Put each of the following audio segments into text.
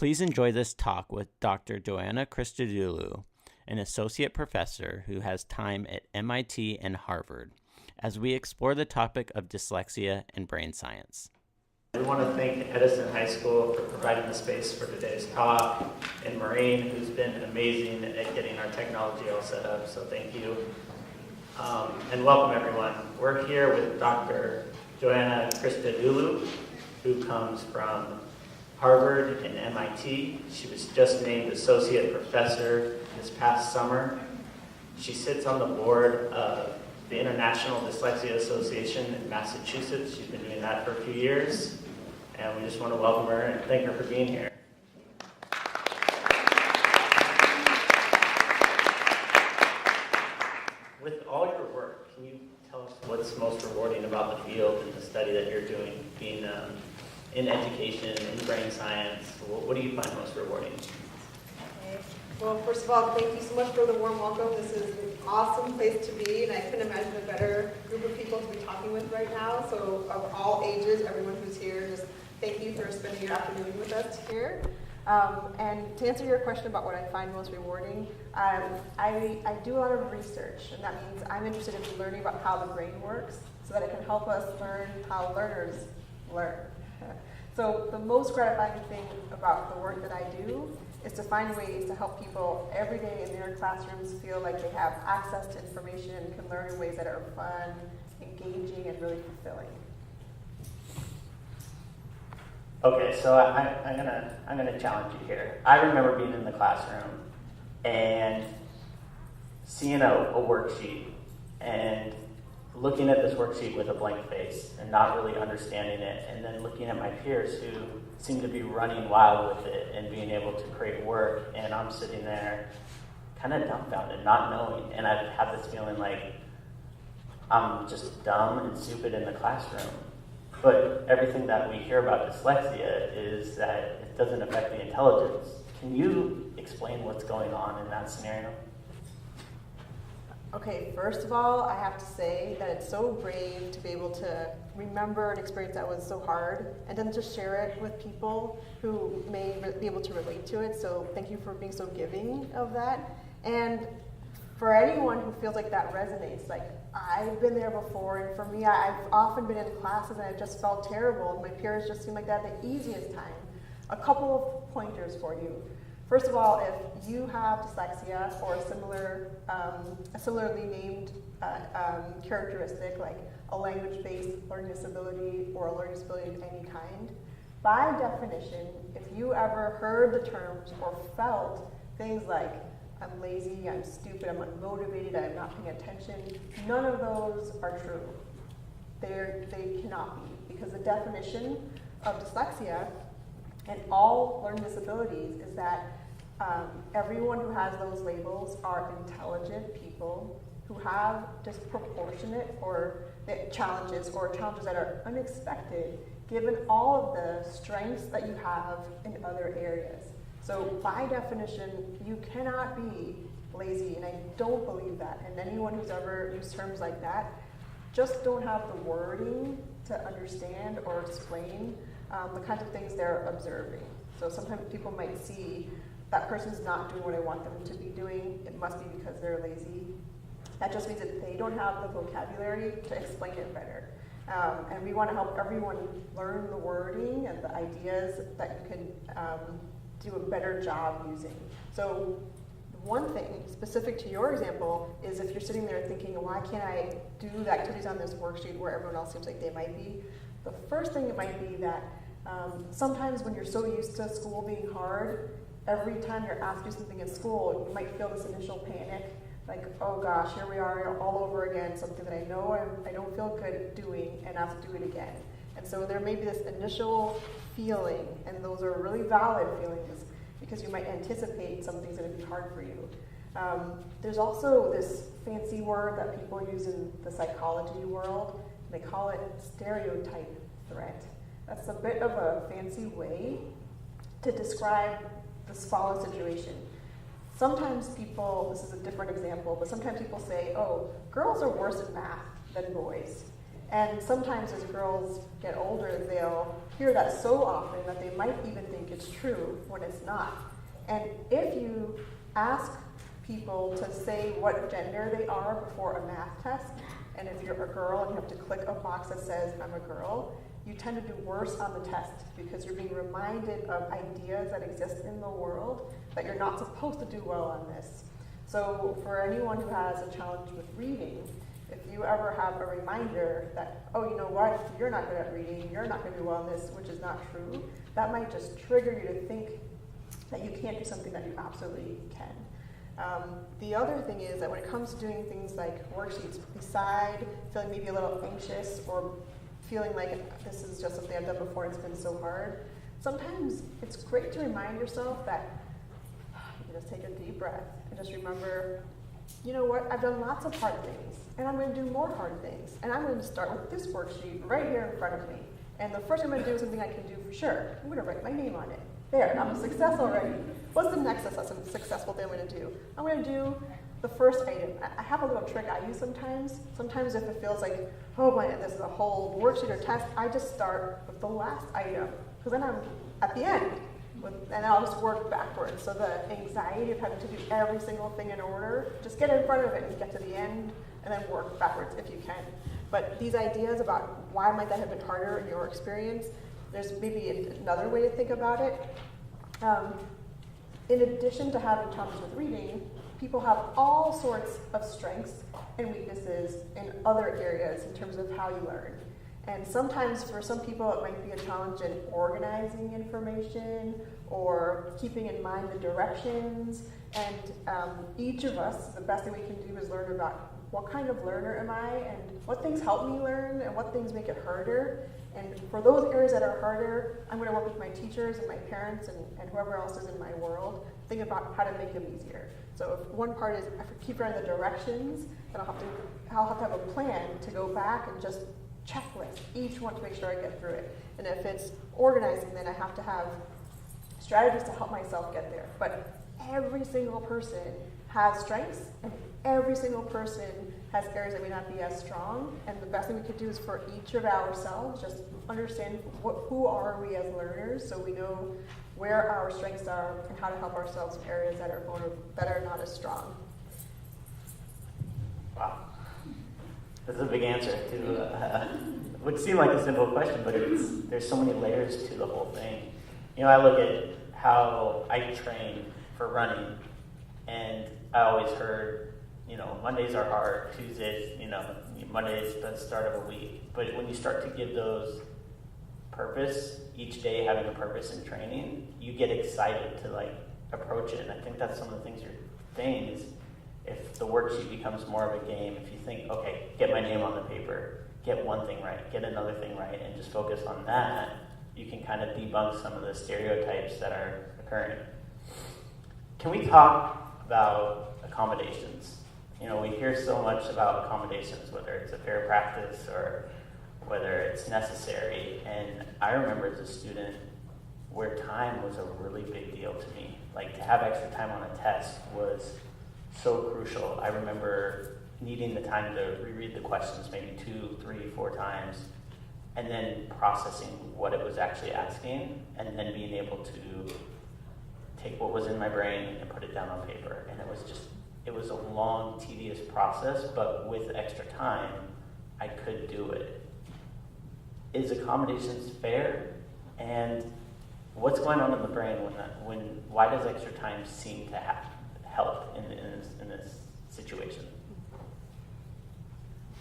Please enjoy this talk with Dr. Joanna Christodoulou, an associate professor who has time at MIT and Harvard, as we explore the topic of dyslexia and brain science. We want to thank Edison High School for providing the space for today's talk, and Maureen, who's been amazing at getting our technology all set up, so thank you. And welcome everyone. We're here with Dr. Joanna Christodoulou, who comes from Harvard and MIT. She was just named associate professor this past summer. She sits on the board of the International Dyslexia Association in Massachusetts. She's been doing that for a few years, and we just want to welcome her and thank her for being here. With all your work, can you tell us what's most rewarding about the field and the study that you're doing, being in education, in brain science? What do you find most rewarding? Okay. Well, first of all, thank you so much for the warm welcome. This is an awesome place to be, and I couldn't imagine a better group of people to be talking with right now. So of all ages, everyone who's here, just thank you for spending your afternoon with us here. And to answer your question about what I find most rewarding, I do a lot of research, and that means I'm interested in learning about how the brain works so that it can help us learn how learners learn. So the most gratifying thing about the work that I do is to find ways to help people every day in their classrooms feel like they have access to information and can learn in ways that are fun, engaging, and really fulfilling. Okay, so I'm gonna challenge you here. I remember being in the classroom and seeing a worksheet and looking at this worksheet with a blank face and not really understanding it, and then looking at my peers who seem to be running wild with it and being able to create work, and I'm sitting there kind of dumbfounded, not knowing, and I've had this feeling like I'm just dumb and stupid in the classroom. But everything that we hear about dyslexia is that it doesn't affect the intelligence. Can you explain what's going on in that scenario? Okay, first of all, I have to say that it's so brave to be able to remember an experience that was so hard and then to share it with people who may be able to relate to it. So thank you for being so giving of that. And for anyone who feels like that resonates, like I've been there before, and for me, I've often been in classes and I just felt terrible, and my peers just seemed like they had the easiest time. A couple of pointers for you. First of all, if you have dyslexia or a similarly named characteristic like a language-based learning disability or a learning disability of any kind, by definition, if you ever heard the terms or felt things like I'm lazy, I'm stupid, I'm unmotivated, I'm not paying attention, none of those are true. They cannot be, because the definition of dyslexia and all learning disabilities is that everyone who has those labels are intelligent people who have disproportionate or challenges that are unexpected given all of the strengths that you have in other areas. So by definition, you cannot be lazy, and I don't believe that. And anyone who's ever used terms like that just don't have the wording to understand or explain the kinds of things they're observing. So sometimes people might see that person's not doing what I want them to be doing. It must be because they're lazy. That just means that they don't have the vocabulary to explain it better. And we want to help everyone learn the wording and the ideas that you can do a better job using. So one thing specific to your example is if you're sitting there thinking, why can't I do the activities on this worksheet where everyone else seems like they might be? The first thing it might be that sometimes when you're so used to school being hard, every time you're asked to do something in school, you might feel this initial panic, like, oh gosh, here we are all over again, something that I know I don't feel good doing, and I have to do it again. And so there may be this initial feeling, and those are really valid feelings because you might anticipate something's going to be hard for you. There's also this fancy word that people use in the psychology world. They call it stereotype threat. That's a bit of a fancy way to describe this following situation. Sometimes people, this is a different example, but sometimes people say, oh, girls are worse at math than boys. And sometimes as girls get older, they'll hear that so often that they might even think it's true when it's not. And if you ask people to say what gender they are before a math test, and if you're a girl and you have to click a box that says I'm a girl, you tend to do worse on the test because you're being reminded of ideas that exist in the world that you're not supposed to do well on this. So for anyone who has a challenge with reading, if you ever have a reminder that, oh, you know what, you're not good at reading, you're not going to do well on this, which is not true, that might just trigger you to think that you can't do something that you absolutely can. The other thing is that when it comes to doing things like worksheets, beside feeling maybe a little anxious or feeling like this is just something I've done before and it's been so hard, sometimes it's great to remind yourself that you can just take a deep breath and just remember, you know what, I've done lots of hard things, and I'm going to do more hard things, and I'm going to start with this worksheet right here in front of me. And the first thing I'm going to do is something I can do for sure. I'm going to write my name on it. There, I'm a success already. What's the next successful thing I'm going to do? I'm going to do the first item. I have a little trick I use sometimes. Sometimes if it feels like, oh man, this is a whole worksheet or test, I just start with the last item, because then I'm at the end. And I'll just work backwards. So the anxiety of having to do every single thing in order, just get in front of it and get to the end, and then work backwards if you can. But these ideas about why might that have been harder in your experience, there's maybe another way to think about it. In addition to having challenges with reading, people have all sorts of strengths and weaknesses in other areas in terms of how you learn. And sometimes for some people it might be a challenge in organizing information or keeping in mind the directions. And each of us, the best thing we can do is learn about what kind of learner am I and what things help me learn and what things make it harder. And for those areas that are harder, I'm going to work with my teachers and my parents and whoever else is in my world, think about how to make them easier. So if one part is I keep running the directions, then I'll have to have a plan to go back and just checklist each one to make sure I get through it. And if it's organizing, then I have to have strategies to help myself get there. But every single person has strengths, and every single person has areas that may not be as strong. And the best thing we could do is for each of ourselves, just understand who are we as learners, so we know where our strengths are and how to help ourselves in areas that are vulnerable, that are not as strong. Wow. That's a big answer to would seem like a simple question, but there's so many layers to the whole thing. You know, I look at how I train for running, and I always heard, you know, Mondays are hard, Tuesdays, you know, Monday's the start of a week. But when you start to give those purpose, each day having a purpose in training, you get excited to like approach it. And I think that's some of the things you're saying is if the worksheet becomes more of a game, if you think, okay, get my name on the paper, get one thing right, get another thing right, and just focus on that, you can kind of debunk some of the stereotypes that are occurring. Can we talk about accommodations? You know, we hear so much about accommodations, whether it's a fair practice or whether it's necessary. And I remember as a student where time was a really big deal to me. Like to have extra time on a test was so crucial. I remember needing the time to reread the questions maybe 2, 3, 4 times, and then processing what it was actually asking, and then being able to take what was in my brain and put it down on paper. And it was a long, tedious process, but with extra time, I could do it. Is accommodations fair? And what's going on in the brain why does extra time seem to help in this situation?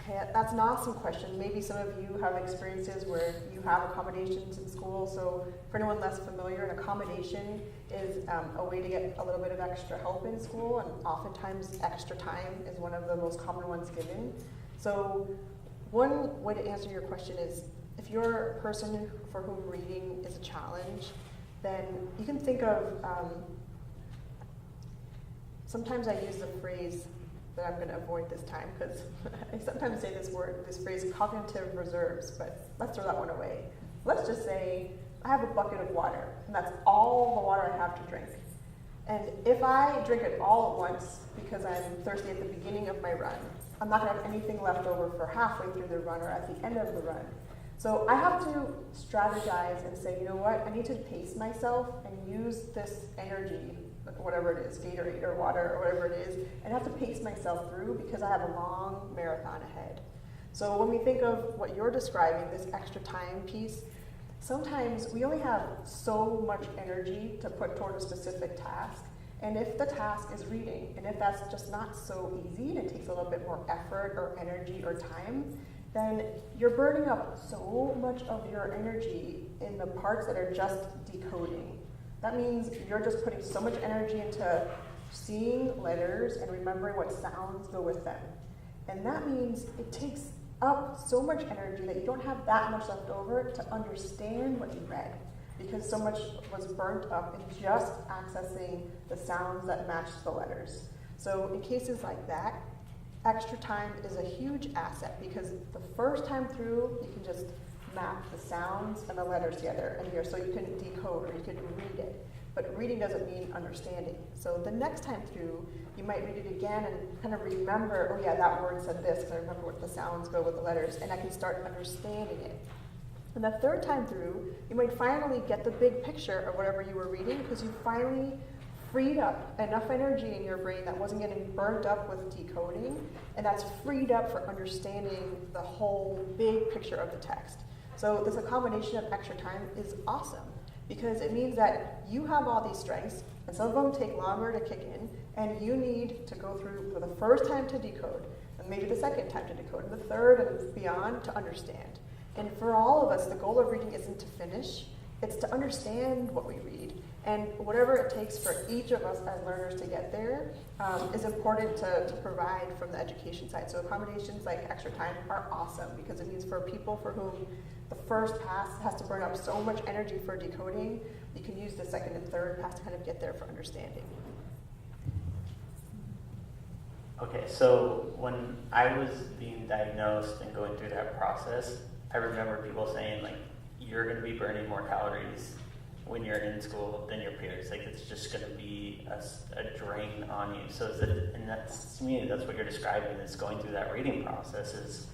Okay, that's an awesome question. Maybe some of you have experiences where you have accommodations in school. So for anyone less familiar, an accommodation is a way to get a little bit of extra help in school, and oftentimes extra time is one of the most common ones given. So one way to answer your question is, if you're a person for whom reading is a challenge, then you can think of, sometimes I use the phrase that I'm going to avoid this time because I sometimes say this phrase, cognitive reserves, but let's throw that one away. Let's just say I have a bucket of water, and that's all the water I have to drink. And if I drink it all at once because I'm thirsty at the beginning of my run, I'm not going to have anything left over for halfway through the run or at the end of the run. So I have to strategize and say, you know what, I need to pace myself and use this energy, whatever it is, Gatorade or water or whatever it is, and I have to pace myself through because I have a long marathon ahead. So when we think of what you're describing, this extra time piece, sometimes we only have so much energy to put toward a specific task. And if the task is reading, and if that's just not so easy and it takes a little bit more effort or energy or time, then you're burning up so much of your energy in the parts that are just decoding. That means you're just putting so much energy into seeing letters and remembering what sounds go with them. And that means it takes up so much energy that you don't have that much left over to understand what you read, because so much was burnt up in just accessing the sounds that match the letters. So in cases like that, extra time is a huge asset, because the first time through, you can just map the sounds and the letters together and here, so you can decode or you can read it. But reading doesn't mean understanding. So the next time through, you might read it again and kind of remember, oh yeah, that word said this, because I remember what the sounds go with the letters, and I can start understanding it. And the third time through, you might finally get the big picture of whatever you were reading, because you finally freed up enough energy in your brain that wasn't getting burnt up with decoding, and that's freed up for understanding the whole big picture of the text. So this accommodation of extra time is awesome, because it means that you have all these strengths, and some of them take longer to kick in, and you need to go through for the first time to decode, and maybe the second time to decode, and the third and beyond to understand. And for all of us, the goal of reading isn't to finish, it's to understand what we read. And whatever it takes for each of us as learners to get there is important to provide from the education side. So accommodations like extra time are awesome, because it means for people for whom the first pass has to burn up so much energy for decoding, you can use the second and third pass to kind of get there for understanding. Okay, so when I was being diagnosed and going through that process, I remember people saying, like, you're going to be burning more calories when you're in school than your peers. Like, it's just going to be a drain on you. So is it, and that's, to me, that's what you're describing, is going through that reading process. Is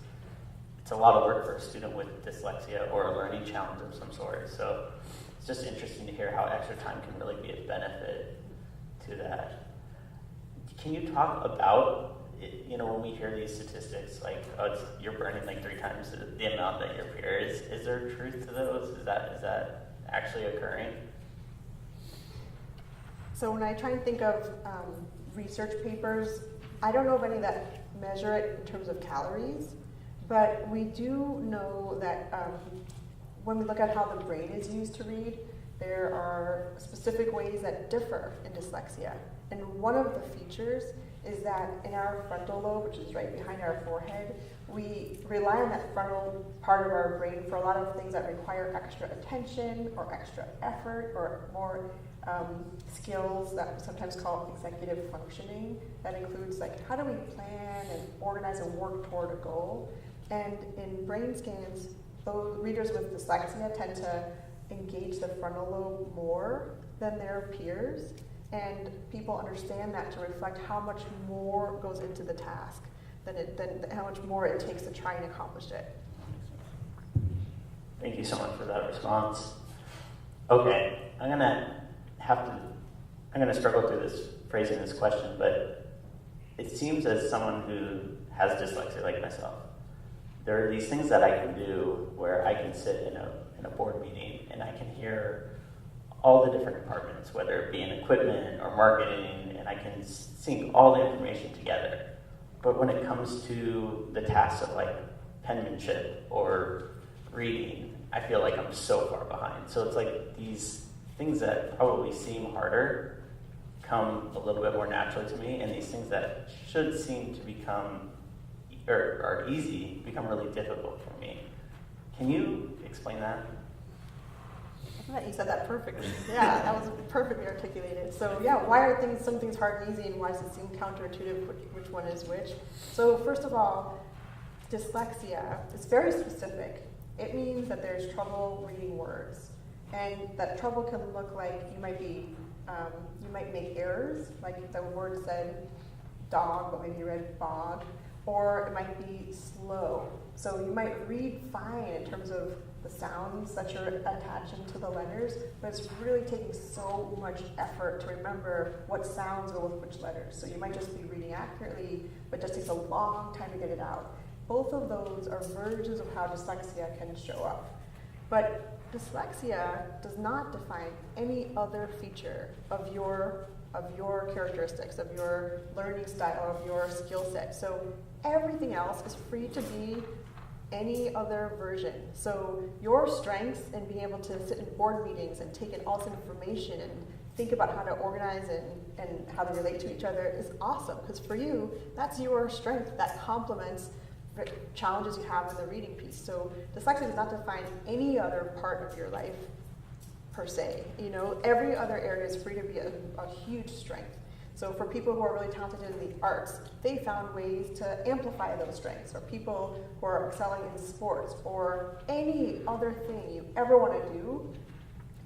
it's a lot of work for a student with dyslexia or a learning challenge of some sort. So it's just interesting to hear how extra time can really be a benefit to that. Can you talk about, you know, when we hear these statistics, like, oh, you're burning like 3 times the amount that your peer is there truth to those? Is that actually occurring? So when I try and think of research papers, I don't know of any that measure it in terms of calories, but we do know that when we look at how the brain is used to read, there are specific ways that differ in dyslexia. And one of the features is that in our frontal lobe, which is right behind our forehead, we rely on that frontal part of our brain for a lot of things that require extra attention or extra effort or more skills that we sometimes call executive functioning. That includes, like, how do we plan and organize and work toward a goal? And in brain scans, those readers with dyslexia tend to engage the frontal lobe more than their peers. And people understand that to reflect how much more goes into the task than how much more it takes to try and accomplish it. Thank you so much for that response. Okay, I'm gonna struggle through this, phrasing this question, but it seems as someone who has dyslexia like myself, there are these things that I can do where I can sit in a board meeting and I can hear all the different departments, whether it be in equipment or marketing, and I can sync all the information together. But when it comes to the tasks of, like, penmanship or reading, I feel like I'm so far behind. So it's like these things that probably seem harder come a little bit more naturally to me, and these things that should seem to become, or are easy, become really difficult for me. Can you explain that? You said that perfectly. Yeah, that was perfectly articulated. So yeah, why are some things hard and easy, and why does it seem counterintuitive which one is which? So first of all, dyslexia is very specific. It means that there's trouble reading words. And that trouble can look like you might make errors, like the word said dog, but maybe you read bog, or it might be slow. So you might read fine in terms of the sounds that you're attaching to the letters, but it's really taking so much effort to remember what sounds go with which letters. So you might just be reading accurately, but it just takes a long time to get it out. Both of those are versions of how dyslexia can show up. But dyslexia does not define any other feature of your characteristics, of your learning style, of your skill set. So everything else is free to be any other version. So your strengths in being able to sit in board meetings and take in all this information and think about how to organize and how to relate to each other is awesome, because for you, that's your strength that complements the challenges you have in the reading piece. So dyslexia does not define any other part of your life per se. Every other area is free to be a huge strength. So for people who are really talented in the arts, they found ways to amplify those strengths. Or people who are excelling in sports, or any other thing you ever want to do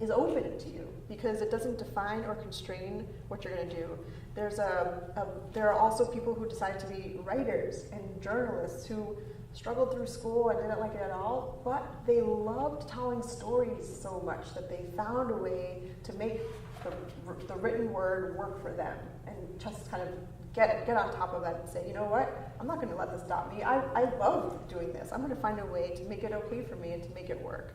is open to you, because it doesn't define or constrain what you're going to do. There are also people who decide to be writers and journalists who struggled through school and didn't like it at all, but they loved telling stories so much that they found a way to make the written word work for them, and just kind of get on top of that and say, you know what, I'm not going to let this stop me. I love doing this. I'm going to find a way to make it okay for me and to make it work.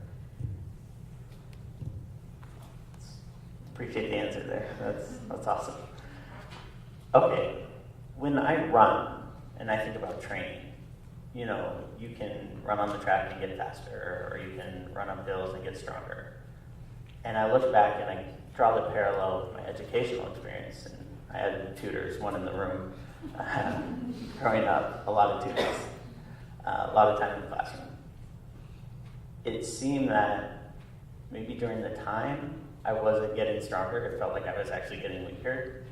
Appreciate the answer there. That's awesome. Okay, when I run and I think about training, you can run on the track and get faster, or you can run up hills and get stronger. And I look back and I draw the parallel with my educational experience. And I had tutors, one in the room, growing up, a lot of tutors, a lot of time in the classroom. It seemed that maybe during the time I wasn't getting stronger, it felt like I was actually getting weaker.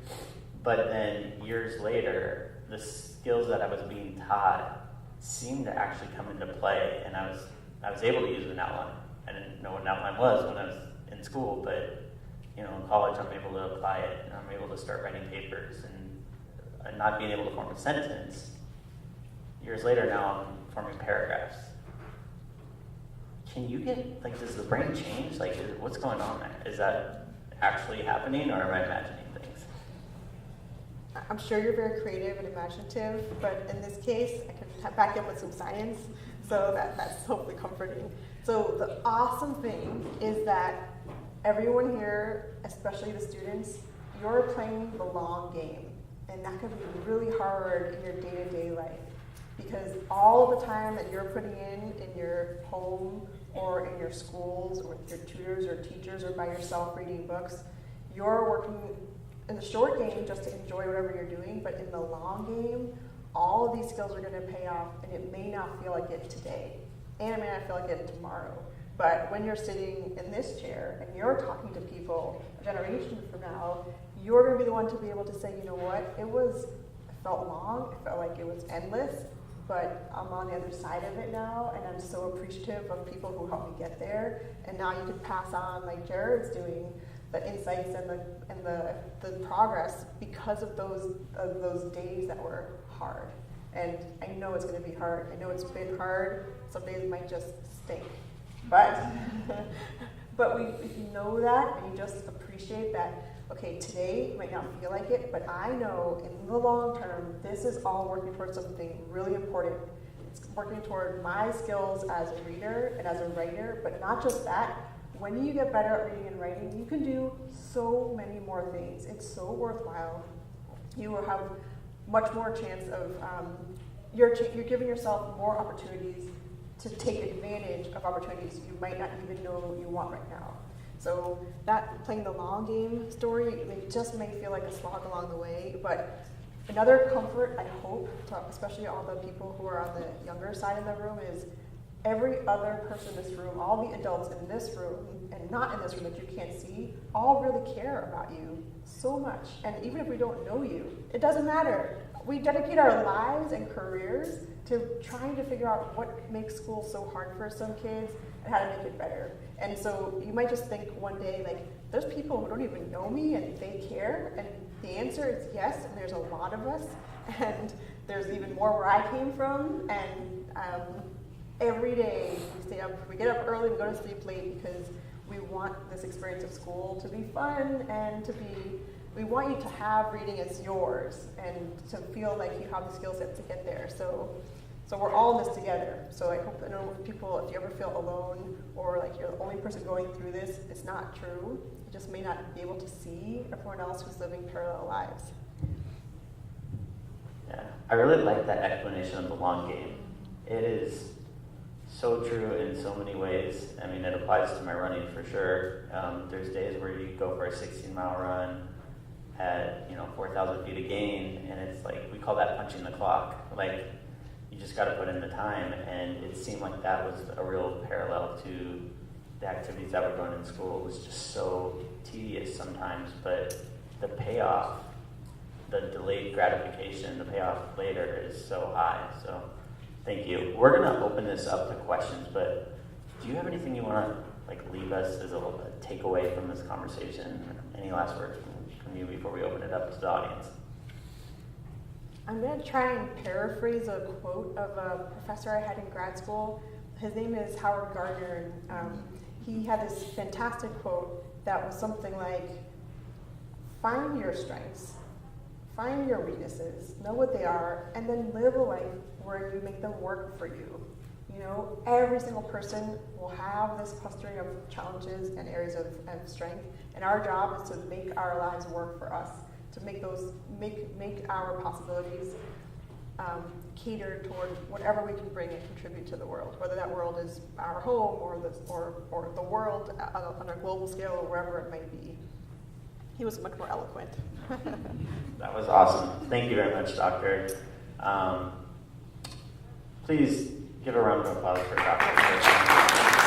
But then years later, the skills that I was being taught seemed to actually come into play, and I was able to use an outline. I didn't know what an outline was when I was in school, but in college I'm able to apply it, and I'm able to start writing papers, and not being able to form a sentence. Years later now I'm forming paragraphs. Can you does the brain change? What's going on there? Is that actually happening, or am I imagining things? I'm sure you're very creative and imaginative, but in this case, I can back up with some science, so that's hopefully comforting. So the awesome thing is that everyone here, especially the students, you're playing the long game, and that can be really hard in your day-to-day life, because all of the time that you're putting in your home or in your schools or with your tutors or teachers or by yourself reading books, you're working in the short game just to enjoy whatever you're doing, but in the long game, all of these skills are going to pay off, and it may not feel like it today, and it may not feel like it tomorrow. But when you're sitting in this chair and you're talking to people a generation from now, you're going to be the one to be able to say, you know what, it felt long, it felt like it was endless, but I'm on the other side of it now, and I'm so appreciative of people who helped me get there. And now you can pass on, like Jared's doing, the insights and the progress because of those days that were hard. And I know it's going to be hard. I know it's been hard. Some days might just stink, but if you know that and you just appreciate that. Okay, today might not feel like it, but I know in the long term, this is all working towards something really important. It's working toward my skills as a reader and as a writer, but not just that. When you get better at reading and writing, you can do so many more things. It's so worthwhile. You will have much more chance of, you're giving yourself more opportunities to take advantage of opportunities you might not even know you want right now. So that playing the long game story, it just may feel like a slog along the way, but another comfort, I hope, especially all the people who are on the younger side of the room, is every other person in this room, all the adults in this room, and not in this room that you can't see, all really care about you so much. And even if we don't know you, it doesn't matter. we dedicate our lives and careers to trying to figure out what makes school so hard for some kids and how to make it better. And so you might just think one day, like, there's people who don't even know me and they care, and the answer is yes, and there's a lot of us, and there's even more where I came from, and every day we get up early, we go to sleep late because we want this experience of school to be fun and we want you to have reading as yours and to feel like you have the skill set to get there. So we're all in this together. So I hope that people, if you ever feel alone or like you're the only person going through this, it's not true. You just may not be able to see everyone else who's living parallel lives. Yeah, I really like that explanation of the long game. It is so true in so many ways. I mean, it applies to my running for sure. There's days where you go for a 16-mile run at 4,000 feet a gain, and it's like, we call that punching the clock. Like, you just got to put in the time, and it seemed like that was a real parallel to the activities that were going in school. It was just so tedious sometimes, but the payoff, the delayed gratification, the payoff later is so high. So thank you. We're going to open this up to questions, but do you have anything you want to leave us as a takeaway from this conversation? Any last words from you before we open it up to the audience? I'm going to try and paraphrase a quote of a professor I had in grad school. His name is Howard Gardner, and he had this fantastic quote that was something like, find your strengths, find your weaknesses, know what they are, and then live a life where you make them work for you. Every single person will have this clustering of challenges and areas of strength, and our job is to make our lives work for us, to make our possibilities cater toward whatever we can bring and contribute to the world, whether that world is our home or the world on a global scale or wherever it might be. He was much more eloquent. That was awesome. Thank you very much, Doctor. Please give a round of applause for Dr.